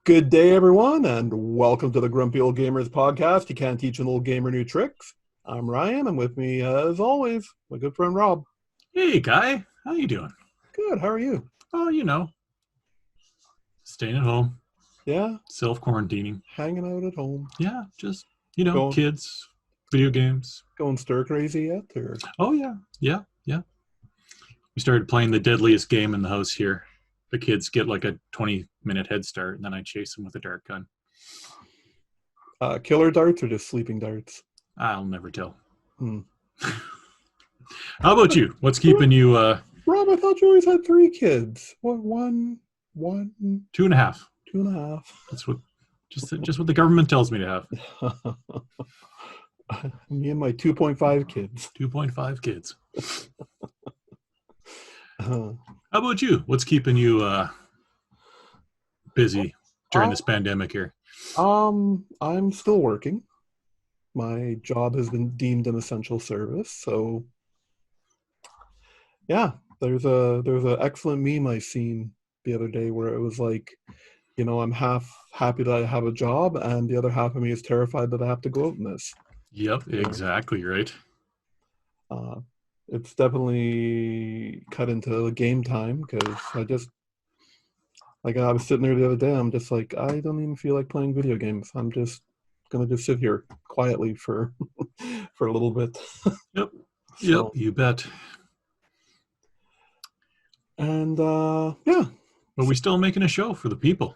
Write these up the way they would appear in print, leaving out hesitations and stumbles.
Good day, everyone, and welcome to the Grumpy Old Gamers podcast. You can't teach an old gamer new tricks. I'm Ryan, and with me, as always, my good friend Rob. Hey, Guy. How you doing? Good, how are you? Oh, staying at home, Yeah, self-quarantining. hanging out at home. Yeah, just, Going, kids, video games. going stir crazy yet? Or Oh, yeah. We started playing the deadliest game in the house here. The kids get like a 20-minute head start, and then I chase them with a dart gun. killer darts or just sleeping darts? I'll never tell. Hmm. How about you? What's keeping you Rob, I thought you always had three kids. What, one, 2.5? 2.5? That's what just what the government tells me to have. Me and my 2.5 kids. 2.5 kids. Uh, How about you? What's keeping you busy during this pandemic here? I'm still working. My job has been deemed an essential service, so yeah. There's a excellent meme I seen the other day where it was like, I'm half happy that I have a job, and the other half of me is terrified that I have to go out in this. Yep, You know, exactly right. uh, it's definitely cut into game time because I was sitting there the other day. I'm just like, I don't even feel like playing video games. I'm just gonna just sit here quietly for for a little bit. Yep, So, you bet. and yeah, But we still making a show for the people.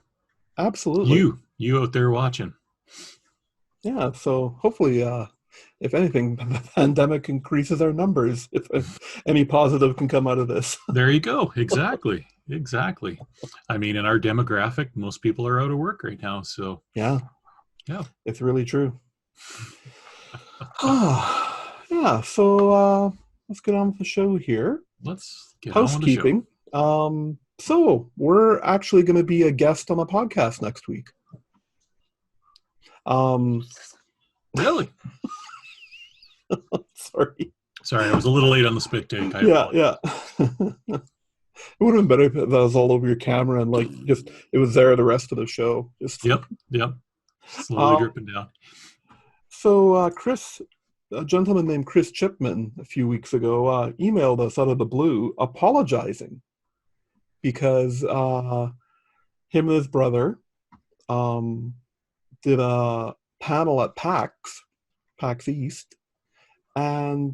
absolutely. You out there watching. Yeah, so hopefully, if anything, the pandemic increases our numbers. If any positive can come out of this. There you go. Exactly. I mean, in our demographic, most people are out of work right now. So, Yeah, yeah. it's really true. Yeah, so let's get on with the show here. Let's get on with the show. Housekeeping. So we're actually going to be a guest on a podcast next week. Really? Sorry. Sorry, I was a little late on the spit take. Yeah. It would have been better if that was all over your camera and it was there the rest of the show. Yep. Slowly dripping down. So a gentleman named Chris Chipman a few weeks ago emailed us out of the blue apologizing because him and his brother did a panel at PAX East, and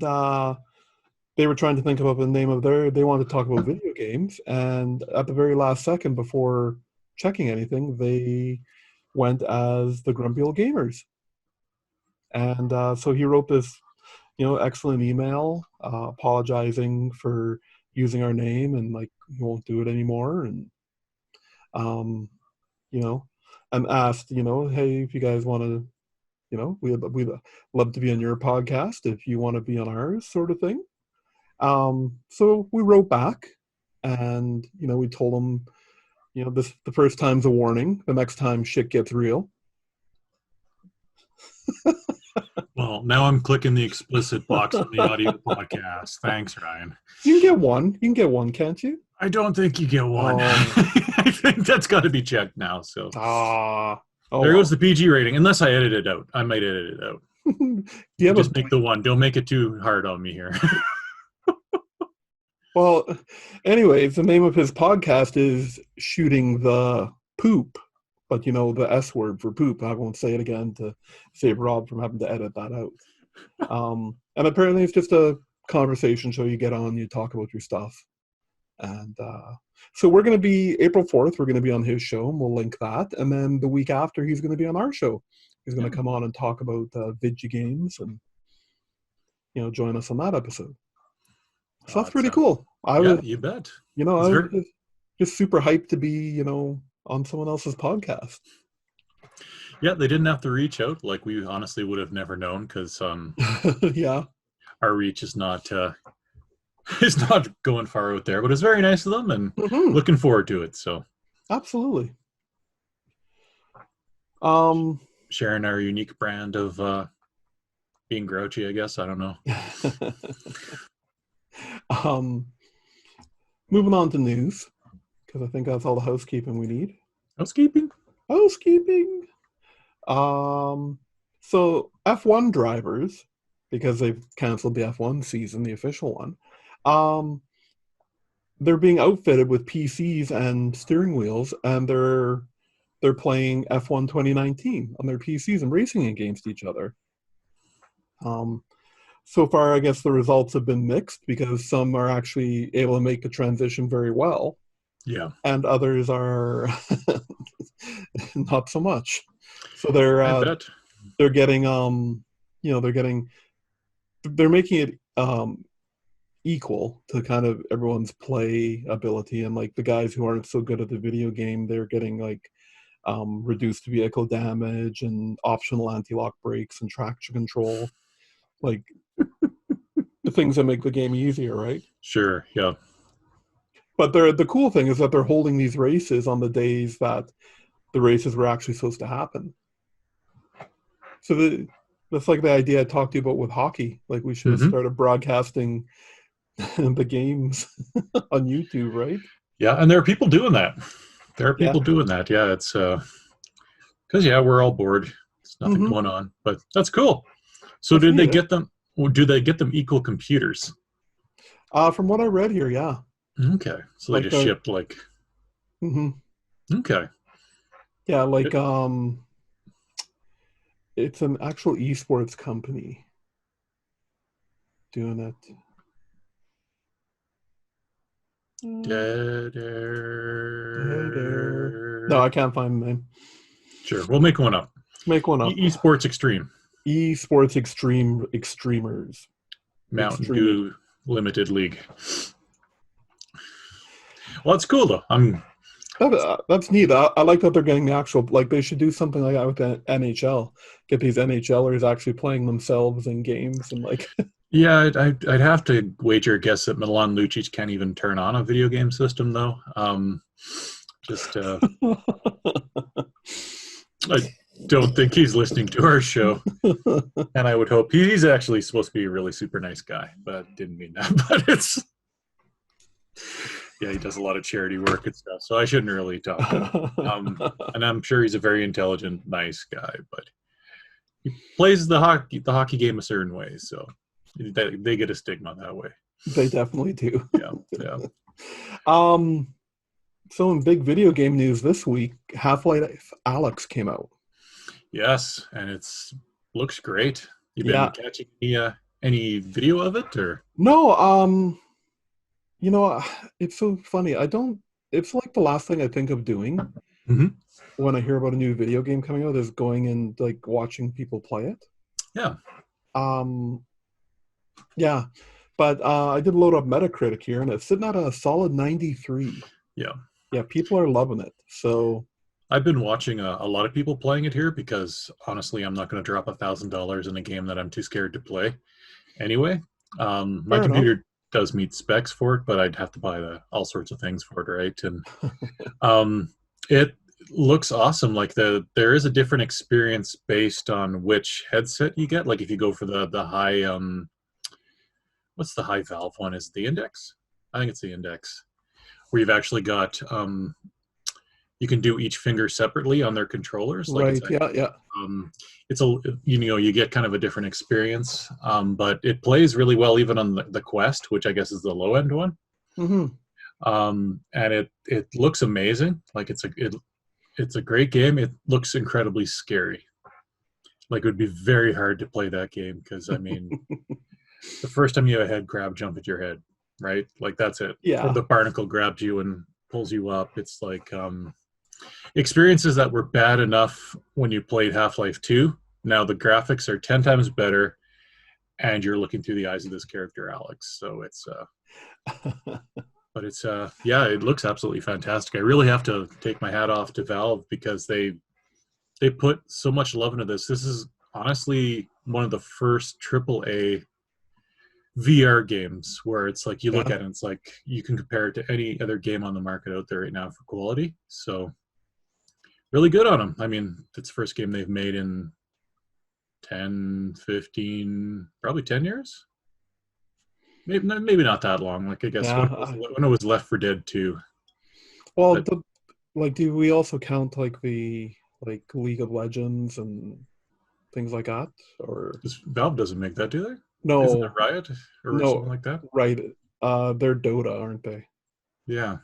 they were trying to think about the name of they wanted to talk about video games, and at the very last second before checking anything, they went as the Grumpy Old Gamers. And so he wrote this, excellent email apologizing for using our name and he won't do it anymore. And, and asked, hey, if you guys want to, we'd love to be on your podcast if you want to be on ours, sort of thing. So we wrote back, and we told them, the first time's a warning. The next time shit gets real. Well, now I'm clicking the explicit box on the audio podcast. Thanks, Ryan. You can get one. You can get one, can't you? I don't think you get one. I think that's got to be checked now. So there goes the PG rating. Unless I edit it out, I might edit it out. Just make the one. Don't make it too hard on me here. Well, anyways, the name of his podcast is Shooting the Poop, but the S word for poop. I won't say it again to save Rob from having to edit that out. And apparently it's just a conversation show. You get on, you talk about your stuff. And so we're going to be April 4th. We're going to be on his show, and we'll link that. And then the week after, he's going to be on our show. He's going to come on and talk about video games and, join us on that episode. So that's pretty cool. You bet. I was just super hyped to be, on someone else's podcast. Yeah, they didn't have to reach out. Like, we honestly would have never known because yeah, our reach is not going far out there. But it's very nice of them, and looking forward to it. So absolutely. Sharing our unique brand of being grouchy, I guess. I don't know. Moving on to news, because I think that's all the housekeeping we need. Housekeeping? housekeeping. So F1 drivers, because they've canceled the F1 season, the official one, they're being outfitted with PCs and steering wheels, and they're playing F1 2019 on their PCs and racing against each other. So far, I guess the results have been mixed because some are actually able to make the transition very well. Yeah. And others are not so much. So they're getting they're making it equal to kind of everyone's play ability, and like the guys who aren't so good at the video game, they're getting like reduced vehicle damage and optional anti-lock brakes and traction control, like the things that make the game easier, right? Sure, yeah. But the cool thing is that they're holding these races on the days that the races were actually supposed to happen. So that's like the idea I talked to you about with hockey. Like we should have started broadcasting the games on YouTube, right? Yeah, and there are people doing that. Doing that. Yeah, it's because we're all bored. There's nothing going on, but that's cool. So did they get them? Or do they get them equal computers? From what I read here, yeah. Okay, so like they just shipped like. Okay. Yeah, like it's an actual esports company doing it. Dead air. No, I can't find the name. Sure, we'll make one up. Make one up. Esports Extreme. Esports Extremers. Mountain Dew Limited League. Well, that's cool though. That's neat. I like that they're getting the actual, like they should do something like that with the NHL. Get these NHLers actually playing themselves in games and like. Yeah, I'd have to wager a guess that Milan Lucic can't even turn on a video game system though. I don't think he's listening to our show, and I would hope he's actually supposed to be a really super nice guy, but didn't mean that. But it's. Yeah, he does a lot of charity work and stuff, so I shouldn't really talk about him. And I'm sure he's a very intelligent, nice guy, but he plays the hockey game a certain way, so they get a stigma that way. They definitely do. Yeah. So in big video game news this week, Half-Life Alyx came out. Yes, and looks great. You been catching any video of it or? No, you know, it's so funny. It's like the last thing I think of doing when I hear about a new video game coming out is going and like watching people play it. Yeah. Yeah. But I did load up Metacritic here and it's sitting at a solid 93. Yeah. Yeah, people are loving it. So I've been watching a lot of people playing it here because honestly, I'm not going to drop $1,000 in a game that I'm too scared to play. Anyway, my computer does meet specs for it, but I'd have to buy all sorts of things for it, right? And it looks awesome. Like there is a different experience based on which headset you get. Like if you go for the high, what's the high valve one? Is it the Index? I think it's the Index, where you've actually got you can do each finger separately on their controllers. Like right. It's you get kind of a different experience, but it plays really well even on the Quest, which I guess is the low end one. And it looks amazing. Like it's a great game. It looks incredibly scary. Like it would be very hard to play that game because I mean, the first time you have a head crab jump at your head, right? Like that's it. Yeah. Or the barnacle grabs you and pulls you up. It's like experiences that were bad enough when you played Half-Life 2. Now the graphics are 10 times better, and you're looking through the eyes of this character, Alyx. So it's, but it's, it looks absolutely fantastic. I really have to take my hat off to Valve because they put so much love into this. This is honestly one of the first AAA VR games where it's like you look at it and it's like you can compare it to any other game on the market out there right now for quality. So really good on them. I mean, it's the first game they've made in 10, 15, probably 10 years. Maybe not that long. Like I guess when it was Left 4 Dead 2. Well, do we also count like like League of Legends and things like that? Or Valve doesn't make that, do they? no, isn't it Riot or something like that? Right. They're Dota, aren't they? Yeah.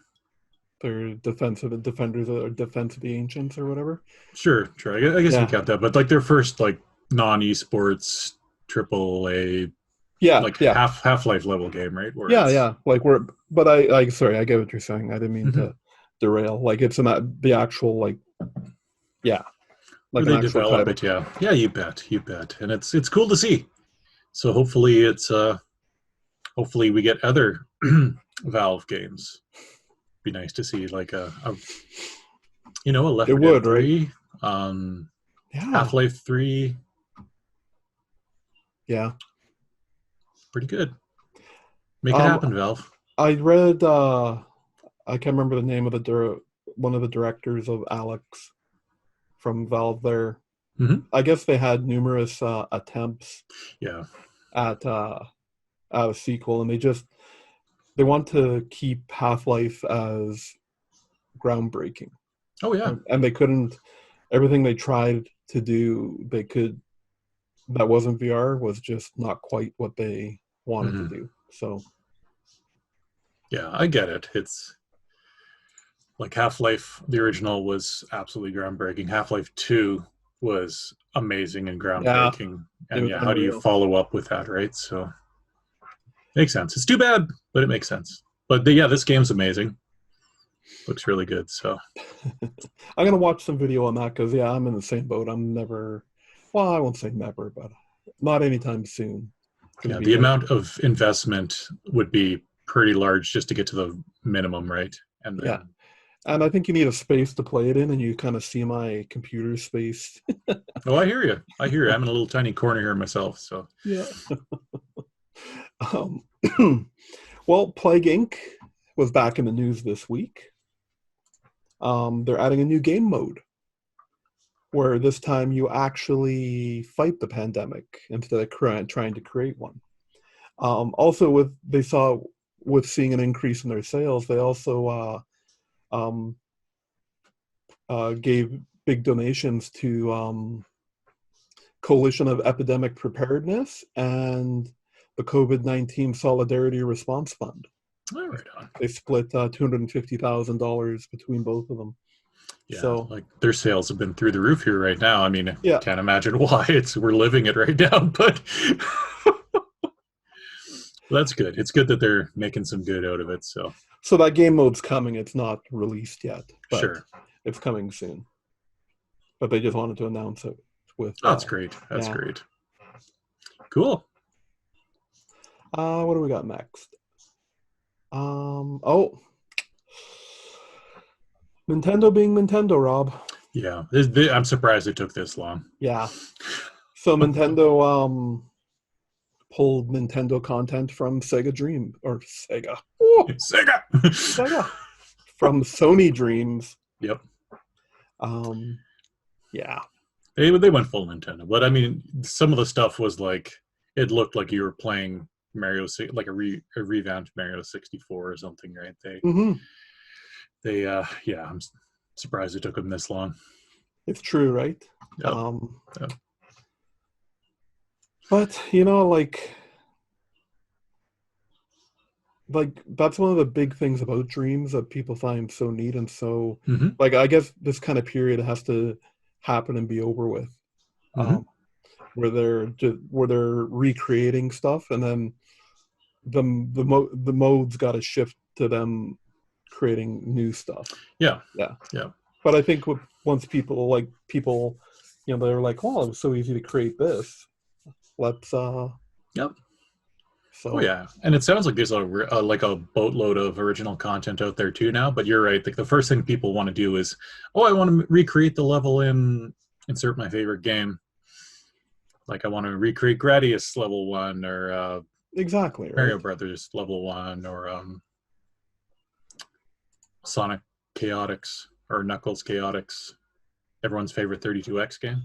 They're defenders or defense of the ancients or whatever. Sure. I guess we count that, but like their first like non-esports AAA, Half-Life level game, right? Where but sorry, I get what you're saying. I didn't mean to derail. Like it's the actual like they develop it. Yeah, you bet, and it's cool to see. So hopefully hopefully we get other Valve games. Be nice to see like a Left 4 Dead 3, right? Half-Life 3. Yeah. Pretty good. Make it happen, Valve. I read I can't remember the name of one of the directors of Alyx from Valve there. I guess they had numerous attempts at a sequel, and they want to keep Half-Life as groundbreaking. Oh yeah. And they couldn't, everything they tried to do, that wasn't VR was just not quite what they wanted to do. So yeah, I get it. It's like Half-Life, the original was absolutely groundbreaking. Half-Life 2 was amazing and groundbreaking. And how do you follow up with that, right? So makes sense. It's too bad, but it makes sense. But this game's amazing. Looks really good. So I'm gonna watch some video on that because I'm in the same boat. I'm never, well, I won't say never, but not anytime soon. Yeah, the amount of investment would be pretty large just to get to the minimum, right? And then, and I think you need a space to play it in, and you kind of see my computer space. Oh, I hear you. I'm in a little tiny corner here myself. So yeah. Well, Plague Inc. was back in the news this week. They're adding a new game mode where this time you actually fight the pandemic instead of trying to create one. Also, with seeing an increase in their sales, they also gave big donations to Coalition of Epidemic Preparedness and the COVID-19 Solidarity Response Fund. Oh, right on. They split $250,000 between both of them. Yeah, so like their sales have been through the roof here right now. I mean, can't imagine why. We're living it right now, but that's good. It's good that they're making some good out of it. So that game mode's coming. It's not released yet, but sure, it's coming soon. But they just wanted to announce it with. That's great. That's great. Cool. What do we got next? Nintendo being Nintendo, Rob. Yeah, I'm surprised it took this long. Yeah. So Nintendo pulled Nintendo content from Sega from Sony Dreams. Yep. Yeah. They went full Nintendo, but I mean, some of the stuff was like it looked like you were playing Mario, like a revamped Mario 64 or something, right? I'm surprised it took them this long. It's true, right? Yep. But like that's one of the big things about Dreams that people find so neat and so like I guess this kind of period has to happen and be over with, where they're recreating stuff, and then the mode's got to shift to them creating new stuff. Yeah. But I think once people they're like, oh, it was so easy to create this. Let's Yep. So. Oh yeah, and it sounds like there's a boatload of original content out there too now. But you're right. Like the first thing people want to do is, I want to recreate the level in insert my favorite game. Like I want to recreate Gradius level 1 or exactly Mario Brothers level 1 or Sonic Chaotix or Knuckles Chaotix, everyone's favorite 32X game.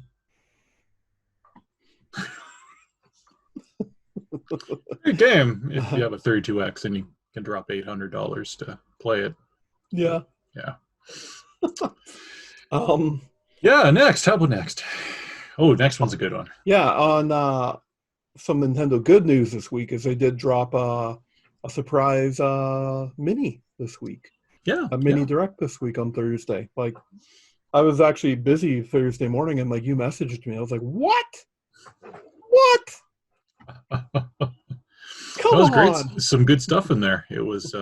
Great game if you have a 32X and you can drop $800 to play it. Yeah. Yeah, next. How about next? Oh, next one's a good one. Yeah, on some Nintendo good news this week is they did drop a surprise mini this week. Yeah, A mini direct this week on Thursday. Like, I was actually busy Thursday morning, and like you messaged me. I was like, what? What? Come that was great. on. Some good stuff in there. It was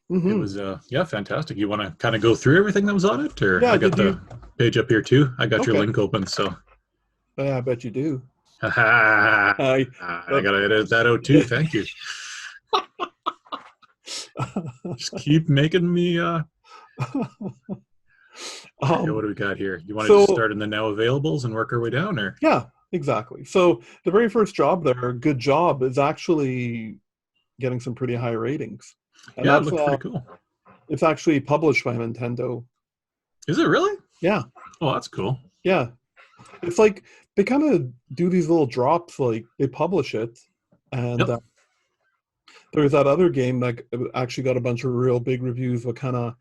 Mm-hmm. it was yeah, fantastic. You want to kind of go through everything that was on it, or Yeah, I got the page up here too. I got your Okay. link open, so Yeah, I bet you do. I gotta edit that out too. Thank you. Just keep making me okay, what do we got here? You want to just start in the now availables and work our way down, or? Yeah, exactly. So the very first job there, good job, is actually getting some pretty high ratings. And yeah, it looked pretty cool. It's actually published by Nintendo. Is it really? Yeah. Oh, that's cool. Yeah. It's like they kind of do these little drops, like they publish it, and there's that other game that actually got a bunch of real big reviews. But kind of,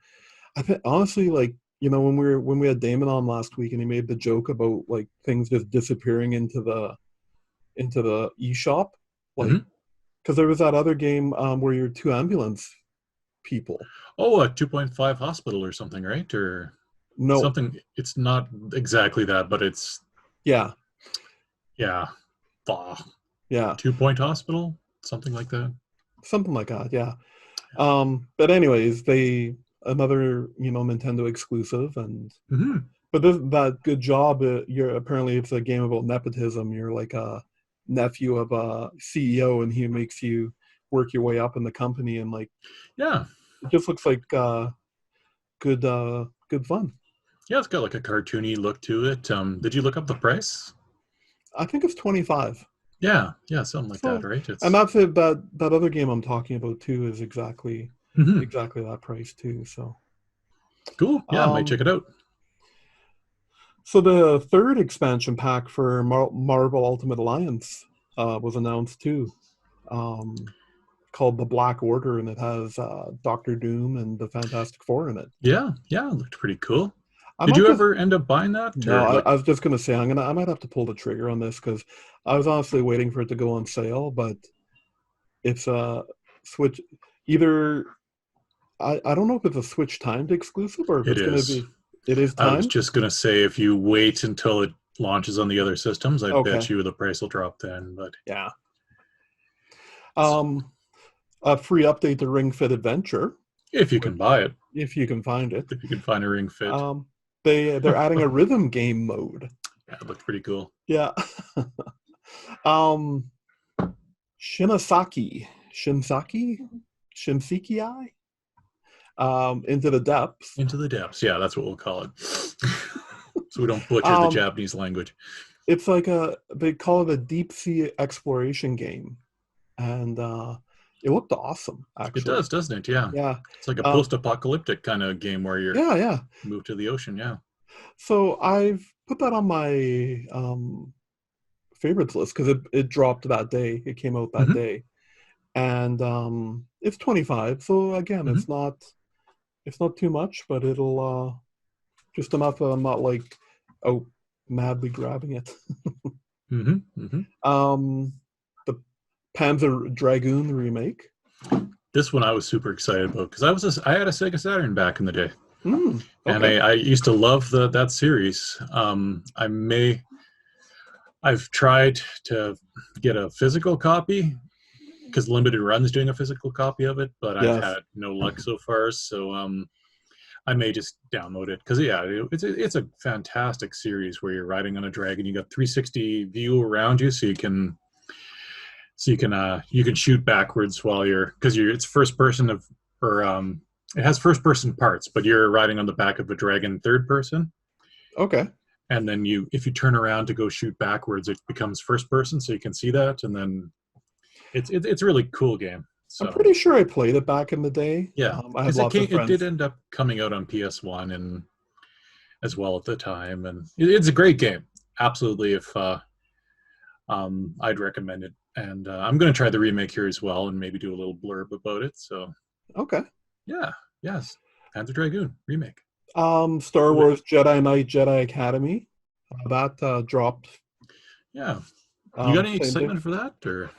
I think honestly, like when we had Damon on last week, and he made the joke about like things just disappearing into the eShop, like because there was that other game where you're two ambulance people. Oh, a 2.5 hospital or something, right? Or no, something. It's not exactly that, but it's yeah. 2-point hospital, something like that. Something like that, yeah. But anyways, another Nintendo exclusive, and but that good job. You're apparently it's a game about nepotism. You're like a nephew of a CEO, and he makes you work your way up in the company, and like it just looks like good fun. Yeah, it's got like a cartoony look to it. Did you look up the price? I think it's $25. Yeah, something like that, right? And that's it. That other game I'm talking about too is exactly that price too. So cool. Yeah, I might check it out. So the third expansion pack for Marvel Ultimate Alliance was announced too, called the Black Order, and it has Doctor Doom and the Fantastic Four in it. Yeah, it looked pretty cool. Did you ever end up buying that? No, I was just gonna say I might have to pull the trigger on this because I was honestly waiting for it to go on sale, but it's a Switch. Either I don't know if it's a Switch timed exclusive or if it's going to be. It is timed? I was just gonna say if you wait until it launches on the other systems, I bet you the price will drop then. But yeah. A free update to Ring Fit Adventure. If you can buy it. If you can find it. If you can find a Ring Fit. They're adding a rhythm game mode. Yeah, it looked pretty cool. Yeah. Shinseki. Into the Depths. Into the Depths. Yeah, that's what we'll call it. So we don't butcher the Japanese language. It's like they call it a deep sea exploration game. And it looked awesome, actually. It does, doesn't it? Yeah. Yeah. It's like a post-apocalyptic kind of game where you're move to the ocean, yeah. So I've put that on my favorites list because it dropped that day. It came out that day. And it's 25. So again, it's not too much, but it'll just enough that I'm not like madly grabbing it. The Panzer Dragoon remake. This one I was super excited about because I had a Sega Saturn back in the day, and I used to love that series. I've tried to get a physical copy because Limited Run's doing a physical copy of it, but I've had no luck so far. So I may just download it because it's a fantastic series where you're riding on a dragon. You got 360 view around you, so you can shoot backwards while it's first person it has first person parts, but you're riding on the back of a dragon third person. Okay. And then if you turn around to go shoot backwards, it becomes first person, so you can see that, and then it's a really cool game. So, I'm pretty sure I played it back in the day. Yeah, it did end up coming out on PS1 and as well at the time, and it's a great game. Absolutely, if I'd recommend it, and I'm going to try the remake here as well, and maybe do a little blurb about it. So okay, yes, Panzer Dragoon remake. Star Wars Jedi Knight Jedi Academy. That dropped. Yeah. You got any excitement day. for that, or?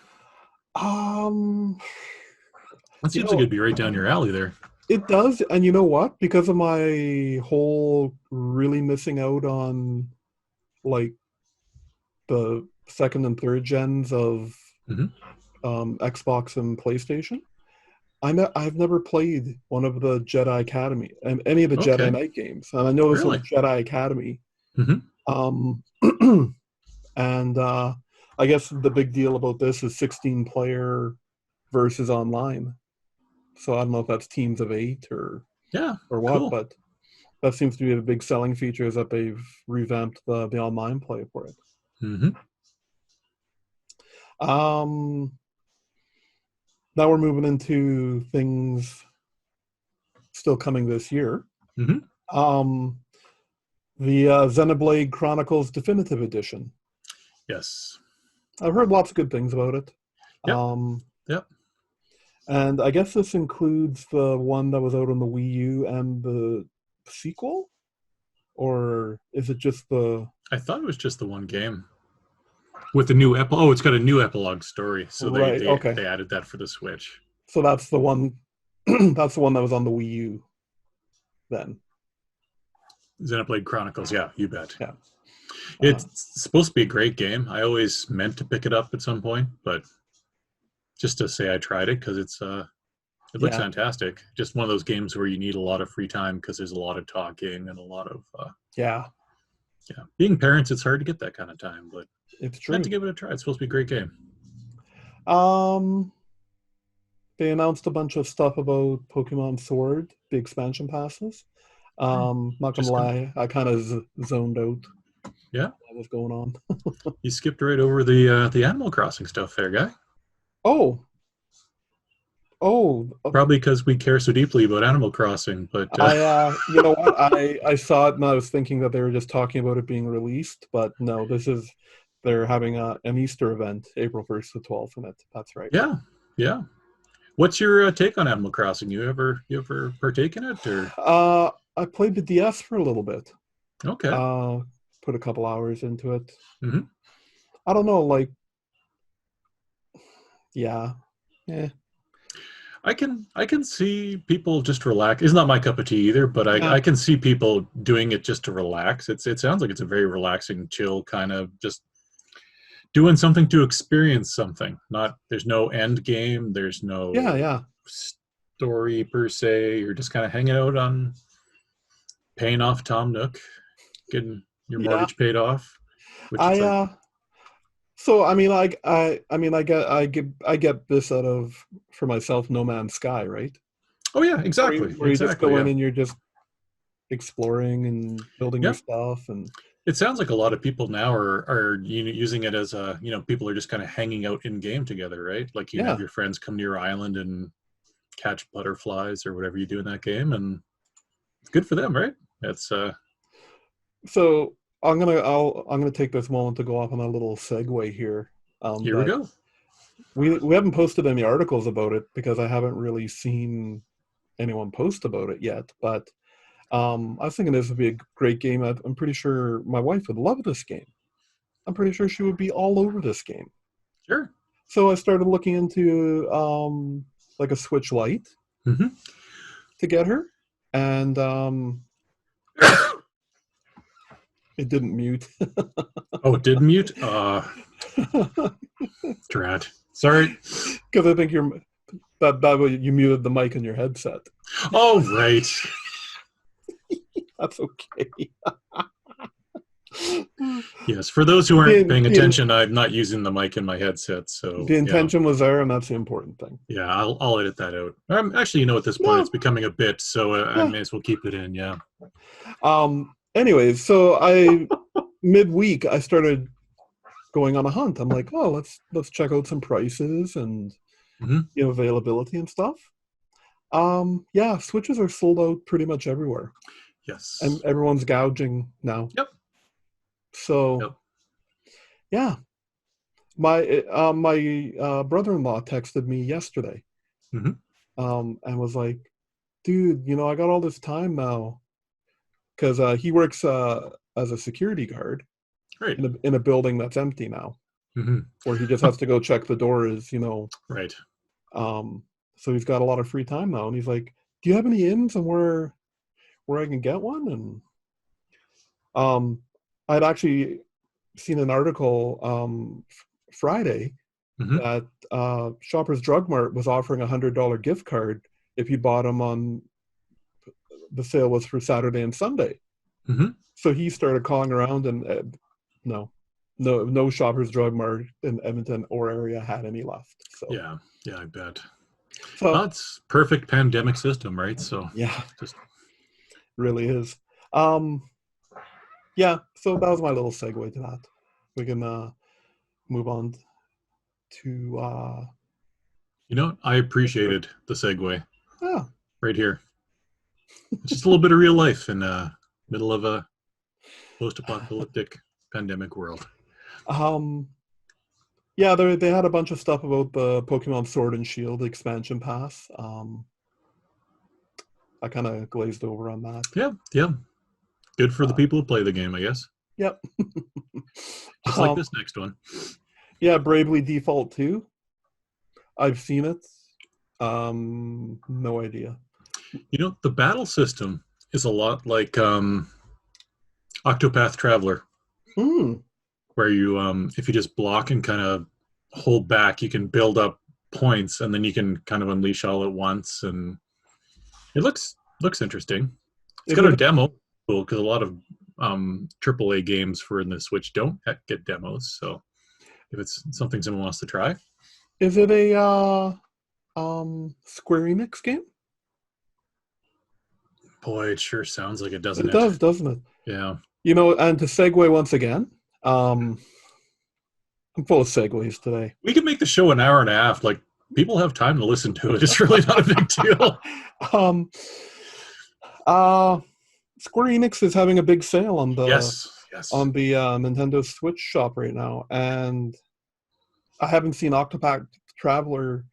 That seems like it'd be right down your alley there. It does, and you know what? Because of my whole really missing out on like the second and third gens of Xbox and PlayStation, I've never played one of the Jedi Academy and any of the Jedi Knight games, and I know this was Jedi Academy. And I guess the big deal about this is 16-player versus online. So I don't know if that's teams of 8 or what, but that seems to be the big selling feature, is that they've revamped the online play for it. Now we're moving into things still coming this year. The Xenoblade Chronicles Definitive Edition. Yes. I've heard lots of good things about it. Yep. And I guess this includes the one that was out on the Wii U and the sequel? Or is it just the... I thought it was just the one game. With the new epilogue. Oh, it's got a new epilogue story. So they added that for the Switch. So that's the one that's the one that was on the Wii U then. Xenoblade Chronicles, yeah, you bet. Yeah. It's supposed to be a great game. I always meant to pick it up at some point, but just to say I tried it, because it looks fantastic. Just one of those games where you need a lot of free time because there's a lot of talking and a lot of being parents, it's hard to get that kind of time, but it's true. Meant to give it a try. It's supposed to be a great game. They announced a bunch of stuff about Pokemon Sword, the expansion passes. Not gonna lie, I kind of zoned out. Yeah, what was going on? You skipped right over the Animal Crossing stuff there, guy. Oh, probably because we care so deeply about Animal Crossing. But you know what? I saw it and I was thinking that they were just talking about it being released, but no, they're having an Easter event, April 1st to 12th, in it. That's right. Yeah. What's your take on Animal Crossing? You ever partake in it, or? I played the DS for a little bit. Okay. Put a couple hours into it. I don't know, like, I can see people just relax. It's not my cup of tea either, but I can see people doing it just to relax. It sounds like it's a very relaxing, chill kind of just doing something to experience something. There's no end game. There's no story per se. You're just kind of hanging out on paying off Tom Nook, getting your mortgage paid off. So I mean, I get this out of, for myself, No Man's Sky, right? Oh yeah, exactly. Where you just go in and you're just exploring and building your stuff, and it sounds like a lot of people now are using it as people are just kind of hanging out in game together, right? Like you have your friends come to your island and catch butterflies or whatever you do in that game, and it's good for them, right? That's so I'm gonna take this moment to go off on a little segue here. Here we go. We haven't posted any articles about it because I haven't really seen anyone post about it yet. But I was thinking this would be a great game. I'm pretty sure my wife would love this game. I'm pretty sure she would be all over this game. Sure. So I started looking into like a Switch Lite to get her, and it didn't mute. Oh, it did mute? Drat. Sorry. Because I think you muted the mic on your headset. Oh, right. That's okay. Yes, for those who aren't paying attention, I'm not using the mic in my headset. So the intention was there, and that's the important thing. Yeah, I'll edit that out. Actually, at this point, it's becoming a bit, so I may as well keep it in. Yeah. Anyways, so midweek I started going on a hunt. I'm like, oh, let's check out some prices and availability and stuff. Switches are sold out pretty much everywhere. Yes. And everyone's gouging now. Yep. So, my brother-in-law texted me yesterday, and was like, "Dude, I got all this time now. because he works as a security guard right. in a building that's empty now, where he just has to go check the doors, Right. So he's got a lot of free time now, and he's like, "Do you have any in somewhere where I can get one?" And I'd actually seen an article Friday that Shoppers Drug Mart was offering $100 gift card if you bought them on the sale was for Saturday and Sunday. So he started calling around, and no Shoppers Drug Mart in Edmonton or area had any left. So yeah, I bet. So that's perfect pandemic system, right? So yeah, just really is. Yeah, so that was my little segue to that. We can move on to I appreciated the segue. Yeah. Right here. It's just a little bit of real life in the middle of a post-apocalyptic pandemic world. Yeah, they had a bunch of stuff about the Pokemon Sword and Shield expansion pass. I kind of glazed over on that. Yeah. Good for the people who play the game, I guess. Yep. Just like this next one. Yeah, Bravely Default 2. I've seen it. No idea. The battle system is a lot like Octopath Traveler. Where you, if you just block and kind of hold back, you can build up points, and then you can kind of unleash all at once, and it looks interesting. It's got a demo, because a lot of AAA games for the Switch don't get demos. So if it's something someone wants to try, is it a Square Enix game? Boy, it sure sounds like it, doesn't it? It does, doesn't it? Yeah. And to segue once again, I'm full of segues today. We could make the show an hour and a half. Like, people have time to listen to it. It's really not a big deal. Square Enix is having a big sale on the on the Nintendo Switch shop right now, and I haven't seen Octopath Traveler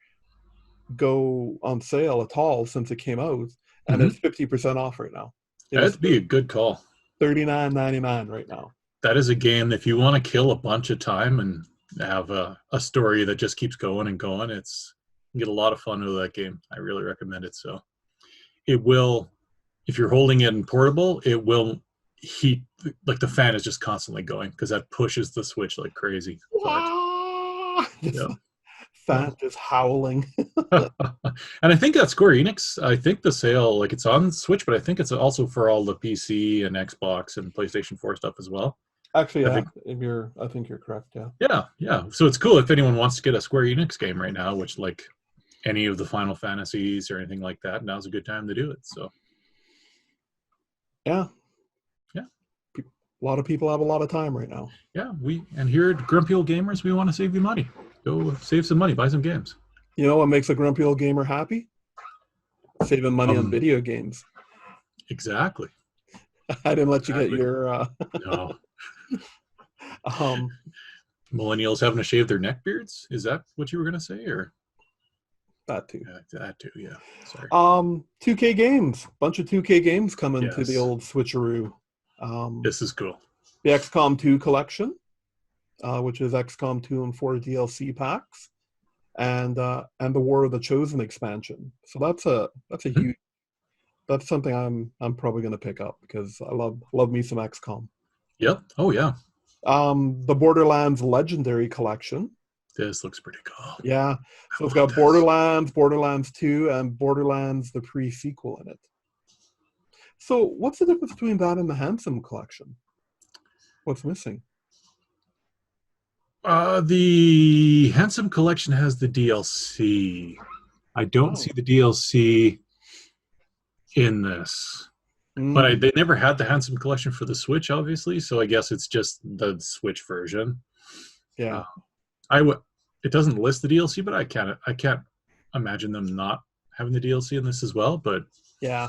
go on sale at all since it came out, and it's 50% off right now. That'd be a good call. $39.99 right now. That is a game, if you want to kill a bunch of time and have a story that just keeps going and going, you can get a lot of fun out of that game. I really recommend it. So it will, if you're holding it in portable, it will heat, like the fan is just constantly going, because that pushes the Switch like crazy. Fan is howling. And I think that Square Enix, I think the sale, like, it's on Switch, but I think it's also for all the PC and Xbox and PlayStation 4 stuff as well. Actually, I think you're correct. Yeah. So it's cool if anyone wants to get a Square Enix game right now, which, like any of the Final Fantasies or anything like that, now's a good time to do it. So yeah. A lot of people have a lot of time right now. Yeah, and here at Grumpy Old Gamers, we want to save you money. Go save some money, buy some games. You know what makes a grumpy old gamer happy? Saving money on video games. Exactly. I didn't let you get your No. Millennials having to shave their neck beards? Is that what you were going to say, or that too? That too, yeah. Sorry. 2K games. Bunch of 2K games coming to the old switcheroo. This is cool. The XCOM 2 collection, which is XCOM 2 and 4 DLC packs, and the War of the Chosen expansion. So that's a huge. That's something I'm probably going to pick up, because I love me some XCOM. Yep. Oh yeah. The Borderlands Legendary Collection. This looks pretty cool. Yeah. So it's got Borderlands, Borderlands 2, and Borderlands the pre-sequel in it. So what's the difference between that and the Handsome Collection? What's missing? The Handsome Collection has the DLC. I don't see the DLC in this. But they never had the Handsome Collection for the Switch, obviously, so I guess it's just the Switch version. Yeah. It doesn't list the DLC, but I can't imagine them not having the DLC in this as well, but yeah.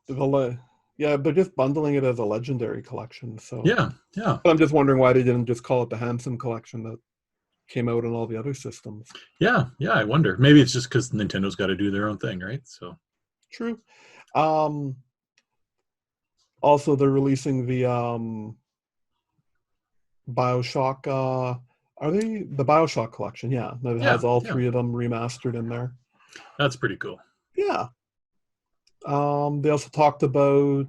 They're just bundling it as a Legendary Collection. So yeah. But I'm just wondering why they didn't just call it the Handsome Collection that came out on all the other systems. Yeah, I wonder. Maybe it's just because Nintendo's got to do their own thing, right? So true. Also, they're releasing the Bioshock. Are they the Bioshock collection? Yeah, that has all three of them remastered in there. That's pretty cool. Yeah. They also talked about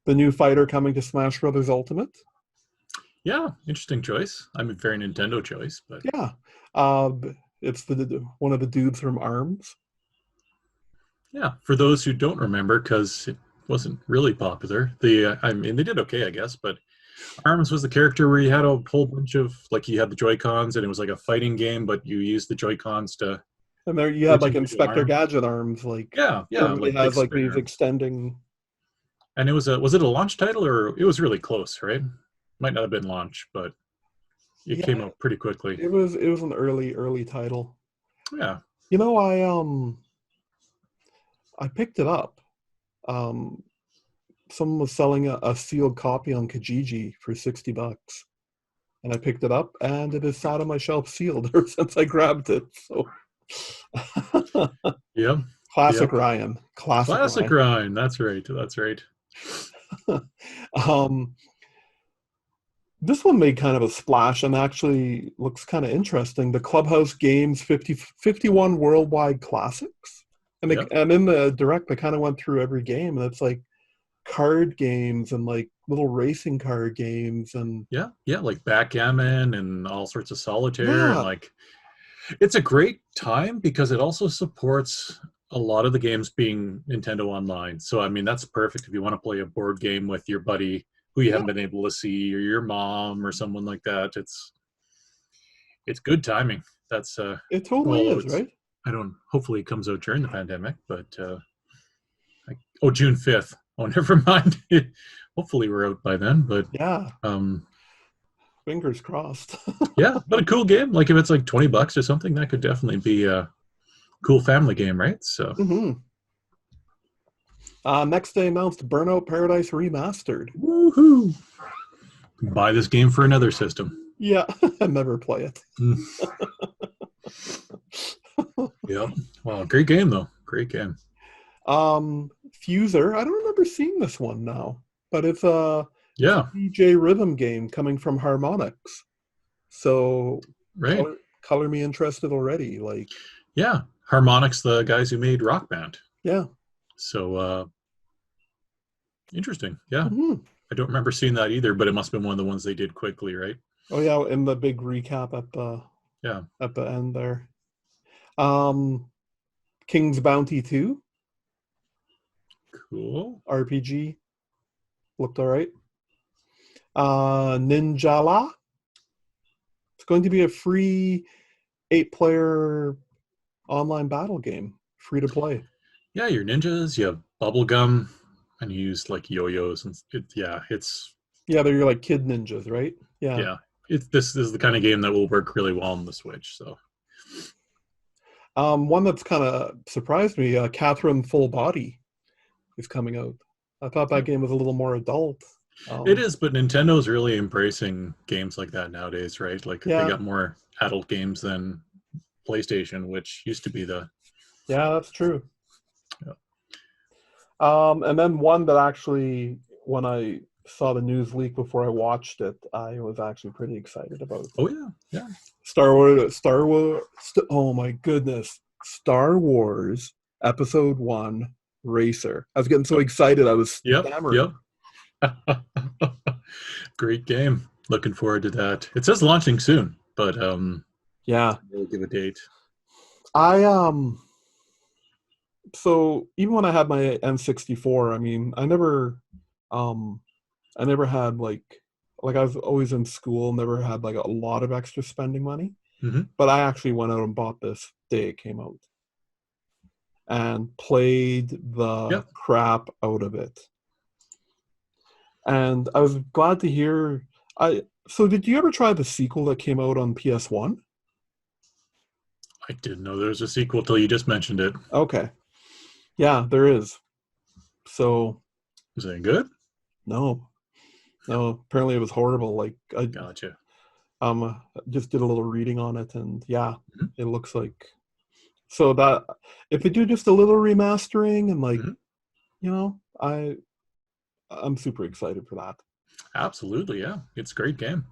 the new fighter coming to Smash Brothers Ultimate. Yeah, interesting choice. I mean, very Nintendo choice, but yeah, it's one of the dudes from ARMS. Yeah, for those who don't remember, because it wasn't really popular. I mean, they did okay, I guess, but ARMS was the character where you had a whole bunch of, like, you had the Joy-Cons, and it was like a fighting game, but you used the Joy-Cons to... And there you had, like, Inspector Gadget arms, like... Yeah, everybody has, like, these extending... And it was it a launch title, or it was really close, right? Might not have been launch, but it came out pretty quickly. It was an early title. Yeah. You know, I picked it up. Someone was selling a sealed copy on Kijiji for $60, and I picked it up, and it has sat on my shelf sealed ever since I grabbed it. So, classic Ryan. Classic Ryan. That's right. This one made kind of a splash and actually looks kind of interesting. The Clubhouse Games 51 Worldwide Classics. And in the direct, they kind of went through every game, and it's like card games and like little racing card games and like backgammon and all sorts of solitaire and like it's a great time because it also supports a lot of the games being Nintendo Online. So I mean that's perfect if you want to play a board game with your buddy who you haven't been able to see, or your mom or someone like that. It's good timing. That's it totally is, right? Hopefully it comes out during the pandemic, but June 5th. Oh, never mind. Hopefully we're out by then, but fingers crossed. But a cool game. Like if it's like $20 or something, that could definitely be a cool family game, right? So next day announced Burnout Paradise Remastered. Woohoo! Buy this game for another system. Yeah, I never play it. Wow, great game though. Great game. Fuser, I don't remember seeing this one now, but it's a DJ rhythm game coming from Harmonix. So color me interested already. Like Harmonix, the guys who made Rock Band. Yeah. So interesting. Yeah. I don't remember seeing that either, but it must have been one of the ones they did quickly, right? Oh yeah, in the big recap at the end there. King's Bounty 2. Cool. RPG. Looked all right. Ninjala. It's going to be a free 8-player online battle game. Free to play. Yeah, you're ninjas, you have bubblegum, and you use like yo-yos. And they're like kid ninjas, right? Yeah. Yeah. This is the kind of game that will work really well on the Switch. So. One that's kind of surprised me, Catherine Full Body is coming out. I thought that game was a little more adult. It is, but Nintendo's really embracing games like that nowadays, right? Like they got more adult games than PlayStation, which used to be the... Yeah, that's true. Yeah. And then one that actually, when I saw the news leak before I watched it, I was actually pretty excited about. Oh, yeah. Star Wars, oh my goodness. Star Wars Episode 1 Racer. I was getting so excited I was stammering. Great game. Looking forward to that. It says launching soon, but we'll give a date. So even when I had my N64, I mean, I never had like I was always in school, never had like a lot of extra spending money. But I actually went out and bought this day it came out and played the crap out of it. And I was glad to hear. So did you ever try the sequel that came out on PS1? I didn't know there was a sequel till you just mentioned it. Okay. Yeah, there is. So. Is it good? No. Apparently it was horrible. Like I gotcha. Just did a little reading on it, and it looks like. So that if they do just a little remastering and like, I'm super excited for that. Absolutely, yeah. It's a great game.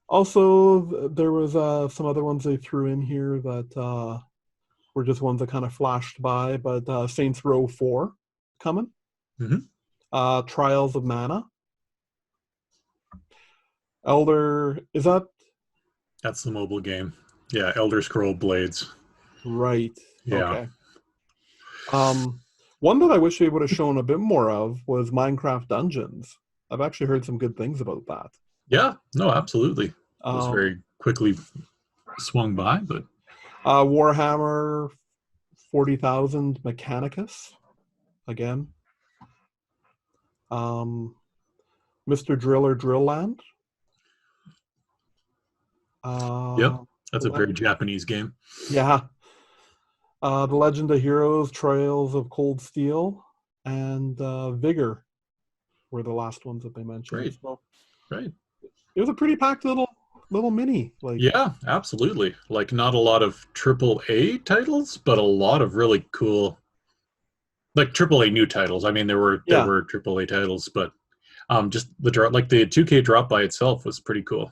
Also, there was some other ones they threw in here that were just ones that kind of flashed by, but Saints Row 4 coming. Mm-hmm. Trials of Mana. That's the mobile game. Yeah, Elder Scroll Blades. Right. Yeah. Okay. One that I wish they would have shown a bit more of was Minecraft Dungeons. I've actually heard some good things about that. Yeah, no, absolutely. It was very quickly swung by, but Warhammer 40,000 Mechanicus again. Mr. Driller Drillland. Yep, that's a very Japanese game. Yeah. The Legend of Heroes, Trails of Cold Steel, and Vigor were the last ones that they mentioned. Great. So right. It was a pretty packed little mini. Yeah, absolutely. Like not a lot of AAA titles, but a lot of really cool, like AAA new titles. I mean, there were AAA titles, but just the drop, like the 2K drop by itself was pretty cool.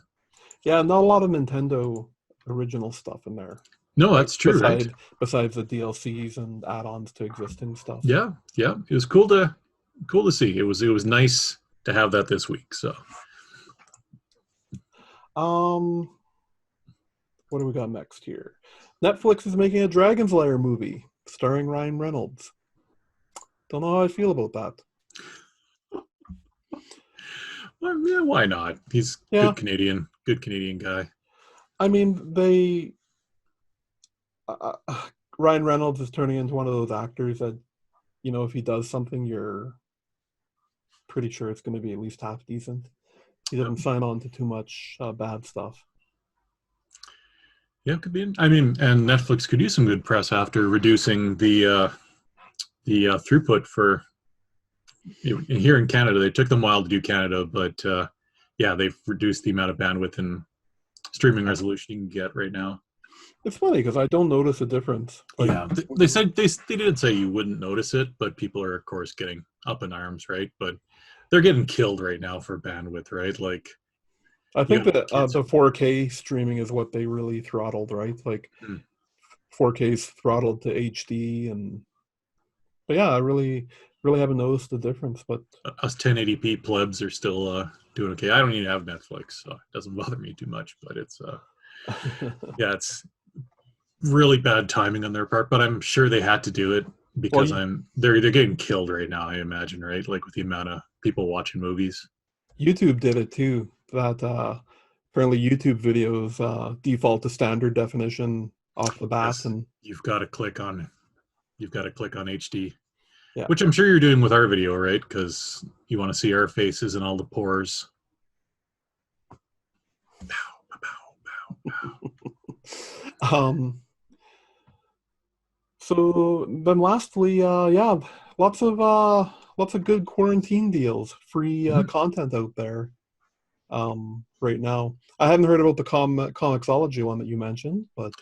Yeah, not a lot of Nintendo original stuff in there. No, that's true, right? Besides the DLCs and add-ons to existing stuff. Yeah, yeah. It was cool to see. It was nice to have that this week. So what do we got next here? Netflix is making a Dragon's Lair movie starring Ryan Reynolds. Don't know how I feel about that. Well, yeah, why not? He's good Canadian guy. I mean, Ryan Reynolds is turning into one of those actors that, if he does something, you're pretty sure it's going to be at least half decent. He doesn't sign on to too much bad stuff. Yeah, it could be. I mean, and Netflix could use some good press after reducing the throughput for. Here in Canada, they took them a while to do Canada, but they've reduced the amount of bandwidth and streaming resolution you can get right now. It's funny because I don't notice a difference. They said they did say you wouldn't notice it, but people are of course getting up in arms, right? But they're getting killed right now for bandwidth, right? Like, I think that the 4K streaming is what they really throttled, right? Like 4K's throttled to HD, but yeah, I really haven't noticed the difference. But us 1080p plebs are still doing okay. I don't even have Netflix, so it doesn't bother me too much. But it's it's really bad timing on their part. But I'm sure they had to do it because they're getting killed right now. I imagine, right? Like with the amount of people watching movies. YouTube did it too. That apparently YouTube videos default to standard definition off the bat, and you've got to click on HD. Yeah. Which I'm sure you're doing with our video, right? Because you want to see our faces and all the pores. Pow, pow, pow, pow. So then, lastly, lots of good quarantine deals, free content out there. Right now, I hadn't heard about the Comixology one that you mentioned, but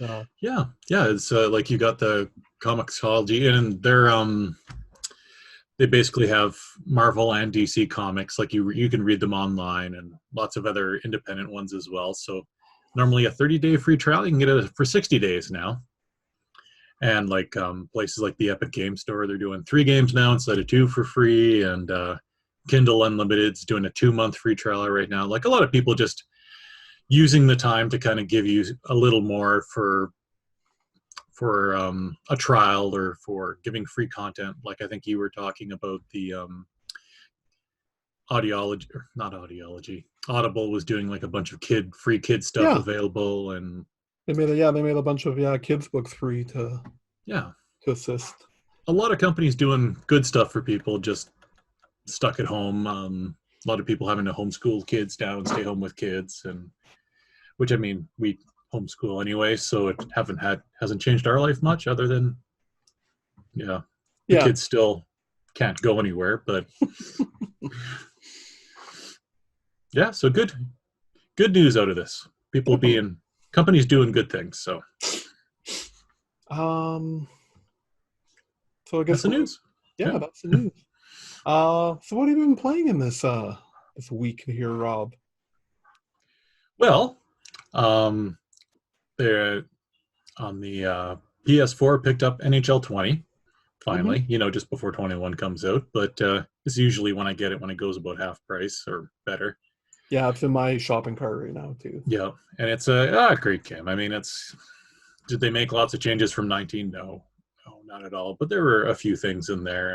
it's like you got the Comixology, and they're they basically have Marvel and DC comics. Like you can read them online, and lots of other independent ones as well. So normally a 30-day free trial, you can get it for 60 days now. And like places like the Epic Game Store, they're doing 3 games now instead of 2 for free. And Kindle Unlimited's doing a 2-month free trial right now. Like a lot of people just using the time to kind of give you a little more for a trial or for giving free content. Like I think you were talking about the Audible was doing like a bunch of free kid stuff available, and they made a bunch of kids books free to assist. A lot of companies doing good stuff for people just stuck at home. A lot of people having to homeschool kids down, stay home with kids, and which I mean we homeschool anyway, so it hasn't changed our life much other than the kids still can't go anywhere, but so good news out of this. Companies doing good things. So so I guess that's the news. That's the news. So what have you been playing in this week here, Rob? Well, um, they're on the PS4 picked up NHL 20 Mm-hmm. finally. Just before 21 comes out, but it's usually when I get it when it goes about half price or better. Yeah, it's in my shopping cart right now too. Yeah, and it's a great game. I mean, did they make lots of changes from 19? No, not at all. But there were a few things in there,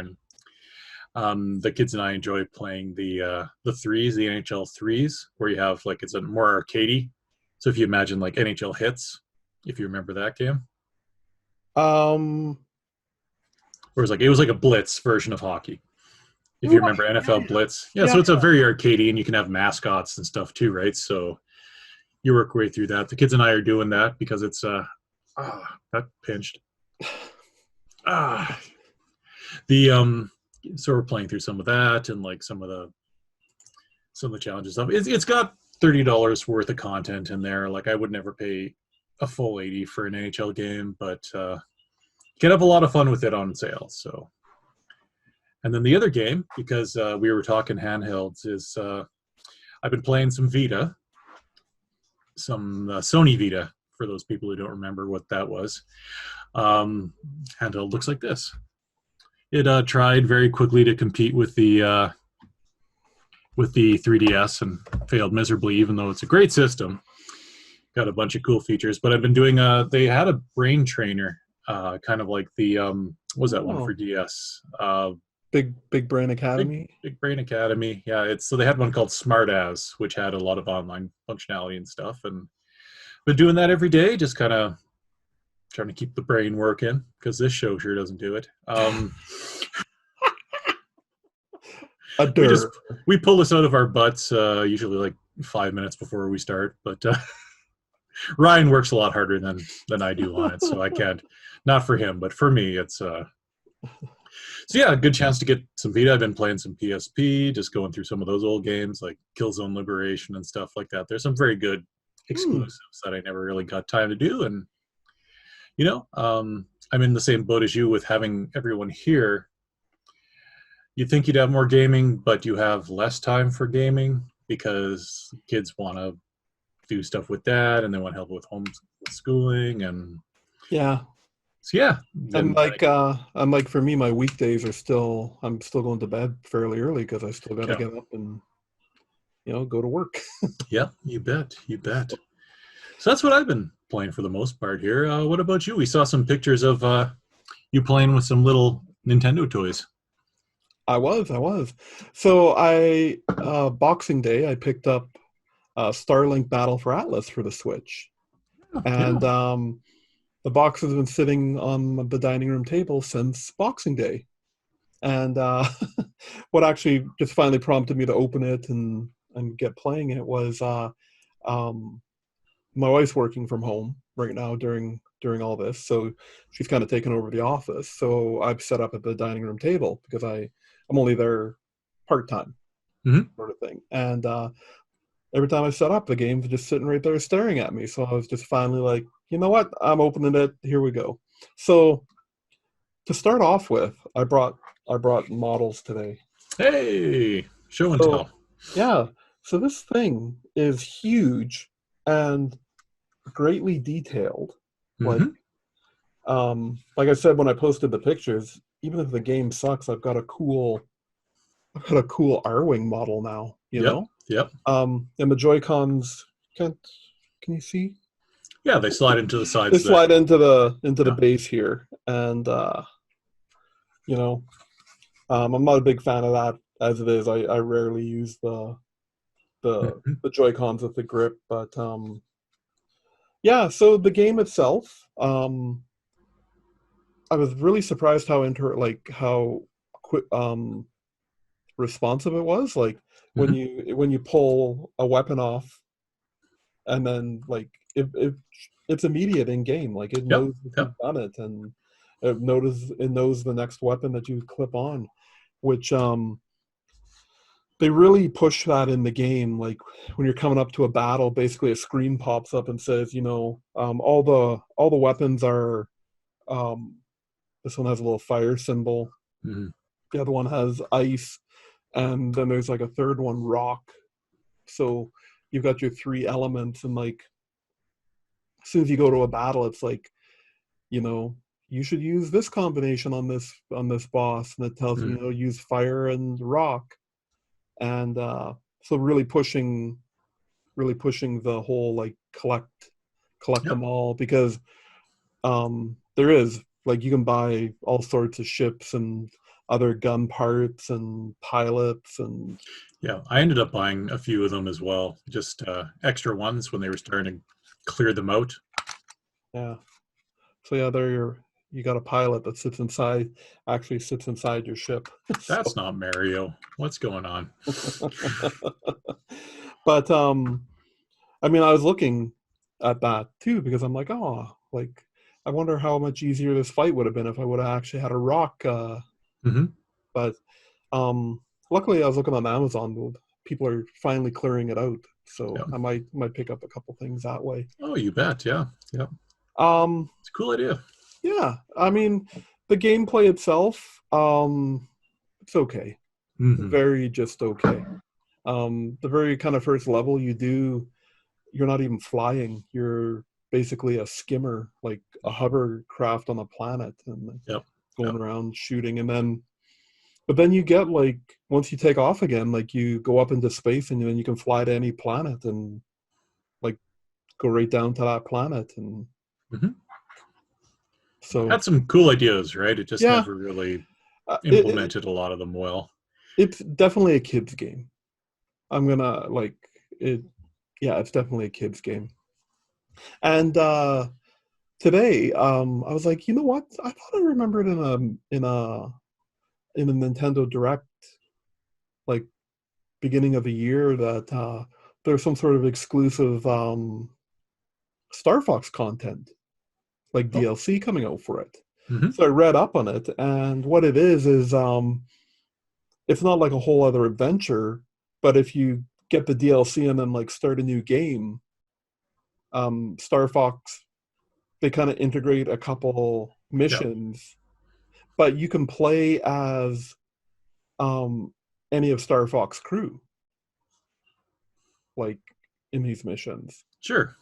and the kids and I enjoy playing the threes, the NHL threes, where you have like it's a more arcadey. So if you imagine like NHL hits, if you remember that game, Um, where it was like a blitz version of hockey. If you right, remember NFL Blitz, yeah. yeah, So it's a very arcadey, and you can have mascots and stuff too, right? So you work your way through that. The kids and I are doing that because it's that pinched. Ah, the so we're playing through some of that and like some of the challenges stuff. It's got $30 worth of content in there. Like I would never pay a full 80 for an NHL game, but you can have a lot of fun with it on sale. So, and then the other game, because we were talking handhelds, is I've been playing some Vita, some Sony Vita. For those people who don't remember what that was, handheld looks like this. It tried very quickly to compete with the 3DS and failed miserably, even though it's a great system. Got a bunch of cool features, but I've been doing. They had a brain trainer, kind of like the what was that one oh, for DS? Big Brain Big Academy. Big Brain Academy. Yeah, so they had one called Smart As, which had a lot of online functionality and stuff, and been doing that every day, just kind of trying to keep the brain working because this show sure doesn't do it. A We dir. just we pull this out of our butts usually like 5 minutes before we start, but Ryan works a lot harder than I do on it, so I can't. Not for him, but for me, it's so yeah, a good chance to get some Vita. I've been playing some PSP, just going through some of those old games like Killzone Liberation and stuff like that. There's some very good Hmm. exclusives that I never really got time to do, and I'm in the same boat as you with having everyone here. You'd think you'd have more gaming, but you have less time for gaming because kids want to do stuff with that and they want help with homeschooling and Yeah. so yeah. I'm like for me, my weekdays are still. I'm still going to bed fairly early because I still got to Yeah, get up and go to work. yeah, you bet. So that's what I've been playing for the most part here. What about you? We saw some pictures of you playing with some little Nintendo toys. I was. So Boxing Day, I picked up Starlink Battle for Atlas for the Switch, Yeah, and the box has been sitting on the dining room table since Boxing Day. And what actually just finally prompted me to open it and get playing it was um, my wife's working from home right now during all this, so she's kind of taken over the office. So I've set up at the dining room table because I'm only there part time mm-hmm. sort of thing. And every time I set up, the game's just sitting right there staring at me. So I was just finally like, you know what? I'm opening it. Here we go. So to start off with, I brought models today. Hey, show and So tell. yeah, so this thing is huge and greatly detailed. Like Mm-hmm. like I said when I posted the pictures, even if the game sucks, I've got a cool R-Wing model now, Yep, yep. And the Joy-Cons can't can you see? Yeah, they slide into the They sides there. slide into the Yeah. base here, and you know, I'm not a big fan of that as it is. I rarely use the Mhm. the Joy Cons with the grip, but yeah. So the game itself, I was really surprised how quick responsive it was. Like Mhm. when you pull a weapon off, and then like it's immediate in game. Like it Yep. knows if Yep. you've done it, and it knows the next weapon that you clip on, which they really push that in the game. Like when you're coming up to a battle, basically a screen pops up and says, all the weapons are. Um, this one has a little fire symbol. Mhm. The other one has ice, and then there's like a third one, rock. So you've got your three elements, and like as soon as you go to a battle, it's like, you should use this combination on this boss, and it tells you, use fire and rock, and so really pushing the whole like collect them all, because there is like you can buy all sorts of ships and other gun parts and pilots and I ended up buying a few of them as well, just extra ones when they were starting to clear them out. So there you got a pilot that sits inside your ship. That's not Mario. What's going on? But I mean, I was looking at that too, because I'm like, I wonder how much easier this fight would have been if I would have actually had a rock. But luckily, I was looking on Amazon. People are finally clearing it out, so I might pick up a couple things that way. Oh, you bet! Yeah. It's a cool idea. Yeah, I mean, the gameplay itself, it's okay. Very just okay. The very kind of first level you're not even flying. You're basically a skimmer, like a hovercraft on a planet, and going around shooting. But then you get like, once you take off again, like you go up into space, and then you can fly to any planet and like go right down to that planet. And so had some cool ideas, right? It just never really implemented a lot of them well. It's definitely a kid's game. I'm gonna like it. Yeah, it's definitely a kid's game. And today, I was like, you know what? I thought I remembered in a Nintendo Direct, like beginning of the year, that there's some sort of exclusive Star Fox content, like DLC coming out for it. So I read up on it, and what it is it's not like a whole other adventure, but if you get the DLC and then like start a new game, Star Fox, they kind of integrate a couple missions, but you can play as any of Star Fox crew, like in these missions. Sure.